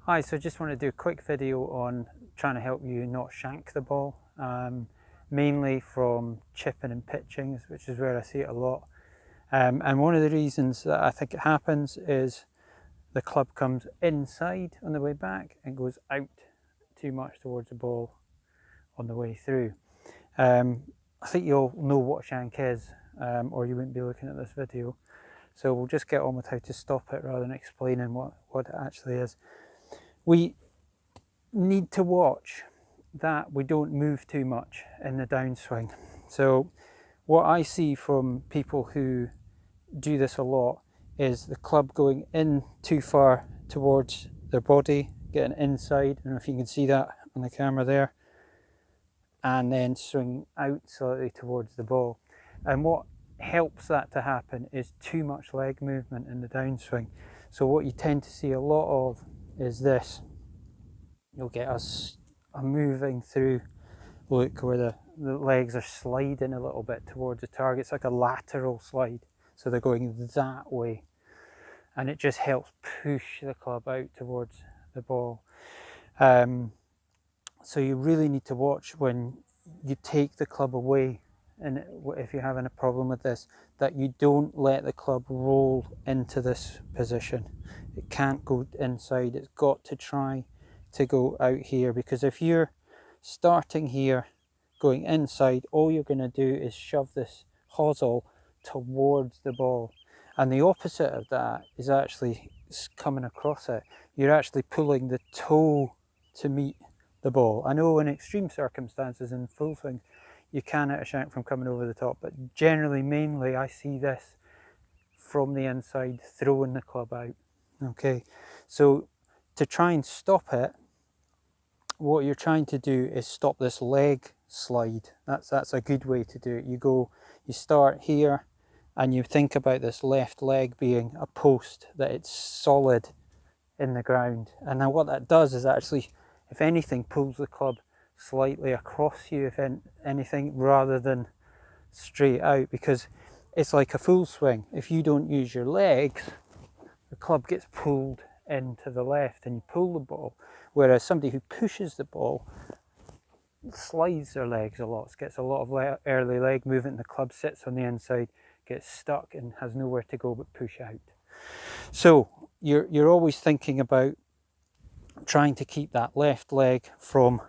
Hi, so I just want to do a quick video on trying to help you not shank the ball, mainly from chipping and pitching, which is where I see it a lot. And one of the reasons that I think it happens is the club comes inside on the way back and goes out too much towards the ball on the way through. I think you'll know what shank is, or you wouldn't be looking at this video. So we'll just get on with how to stop it rather than explaining what it actually is. We need to watch that we don't move too much in the downswing. So what I see from people who do this a lot is the club going in too far towards their body, getting inside, I don't know if you can see that on the camera there, and then swinging out slightly towards the ball. And what helps that to happen is too much leg movement in the downswing. So what you tend to see a lot of is this. You'll get a moving through look where the legs are sliding a little bit towards the target. It's like a lateral slide, so they're going that way, and it just helps push the club out towards the ball. So you really need to watch when you take the club away, and if you're having a problem with this, that you don't let the club roll into this position. It can't go inside, it's got to try to go out here, because if you're starting here going inside, all you're going to do is shove this hosel towards the ball, and the opposite of that is actually coming across it. You're actually pulling the toe to meet the ball. I know in extreme circumstances in full swing you can hit a shank from coming over the top, but generally, mainly I see this from the inside throwing the club out. Okay, so to try and stop it, what you're trying to do is stop this leg slide. That's a good way to do it. You start here and you think about this left leg being a post, that it's solid in the ground. And now what that does is actually, if anything, pulls the club slightly across you, if anything, rather than straight out, because it's like a full swing. If you don't use your legs, the club gets pulled into the left and you pull the ball, whereas somebody who pushes the ball slides their legs a lot, gets a lot of early leg movement, and the club sits on the inside, gets stuck and has nowhere to go but push out. So you're always thinking about trying to keep that left leg from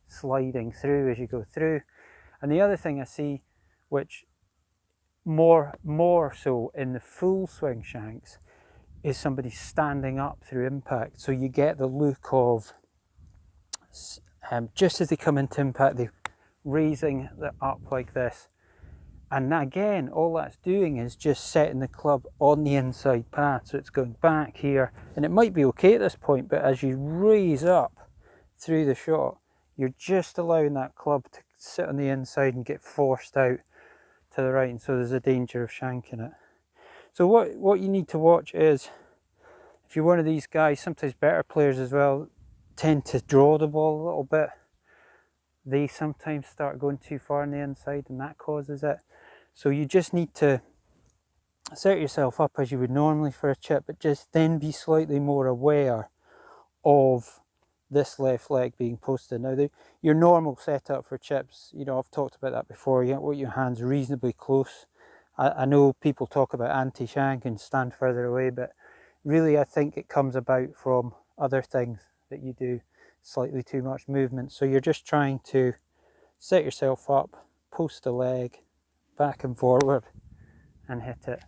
sliding through as you go through. And the other thing I see, which more so in the full swing shanks, is somebody standing up through impact. So you get the look of just as they come into impact, they're raising it up like this. And again, all that's doing is just setting the club on the inside path. So it's going back here, and it might be okay at this point, but as you raise up through the shot, you're just allowing that club to sit on the inside and get forced out to the right, and so there's a danger of shanking it. So what you need to watch is, if you're one of these guys, sometimes better players as well tend to draw the ball a little bit. They sometimes start going too far on the inside, and that causes it. So you just need to set yourself up as you would normally for a chip, but just then be slightly more aware of this left leg being posted. Now, your normal setup for chips, you know, I've talked about that before. You want your hands reasonably close. I know people talk about anti-shank and stand further away, but really I think it comes about from other things that you do, slightly too much movement. So you're just trying to set yourself up, post a leg, back and forward, and hit it.